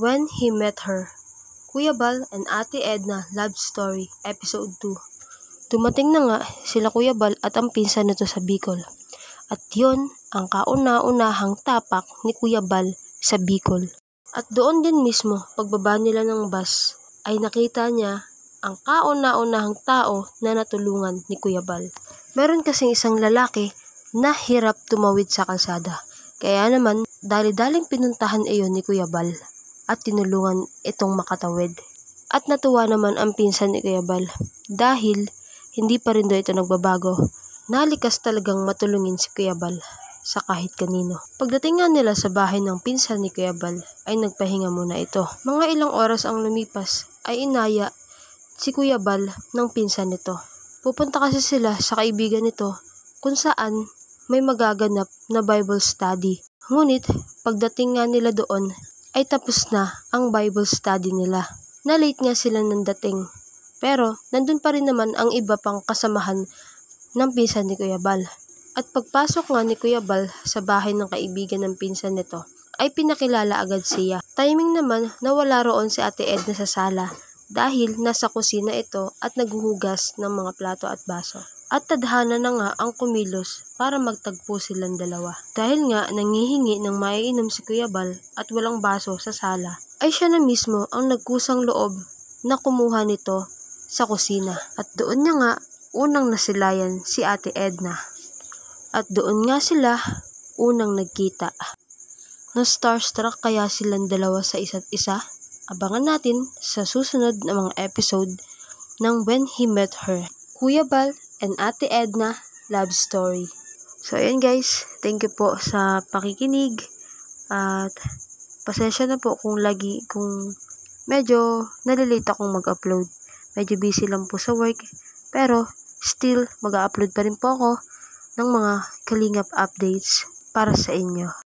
When He Met Her, Kuya Bal and Ate Edna Love Story, Episode 2. Dumating na nga sila Kuya Bal at ang pinsan nito sa Bicol. At yon ang kauna-unahang tapak ni Kuya Bal sa Bicol. At doon din mismo, pagbaba nila ng bus, ay nakita niya ang kauna-unahang tao na natulungan ni Kuya Bal. Meron kasing isang lalaki na hirap tumawid sa kalsada. Kaya naman, dali-daling pinuntahan iyon ni Kuya Bal at tinulungan itong makatawid. At natuwa naman ang pinsan ni Kuya Bal dahil hindi pa rin daw ito nagbabago. Nalikas talagang matulungin si Kuya Bal sa kahit kanino. Pagdating nga nila sa bahay ng pinsan ni Kuya Bal ay nagpahinga muna ito. Mga ilang oras ang lumipas ay inaya si Kuya Bal ng pinsan nito. Pupunta kasi sila sa kaibigan nito kung saan may magaganap na Bible study. Ngunit pagdating nga nila doon ay tapos na ang Bible study nila. Na-late nga sila ng dating. Pero nandun pa rin naman ang iba pang kasamahan ng pinsan ni Kuya Bal. At pagpasok nga ni Kuya Bal sa bahay ng kaibigan ng pinsan nito, ay pinakilala agad siya. Timing naman na wala roon si Ate Edna sa sala dahil nasa kusina ito at naghuhugas ng mga plato at baso. At tadhana na nga ang kumilos para magtagpo silang dalawa. Dahil nga nangihingi ng maiinom si Kuya Bal at walang baso sa sala, ay siya na mismo ang nagkusang loob na kumuha nito sa kusina. At doon niya nga unang nasilayan si Ate Edna. At doon nga sila unang nagkita. Na starstruck kaya silang dalawa sa isa't isa? Abangan natin sa susunod na mga episode ng When He Met Her, Kuya Bal and Ate Edna Love Story. So ayan guys, thank you po sa pakikinig at pasensya na po kung medyo nalilate akong mag-upload. Medyo busy lang po sa work, pero still mag-upload pa rin po ako ng mga kalingap updates para sa inyo.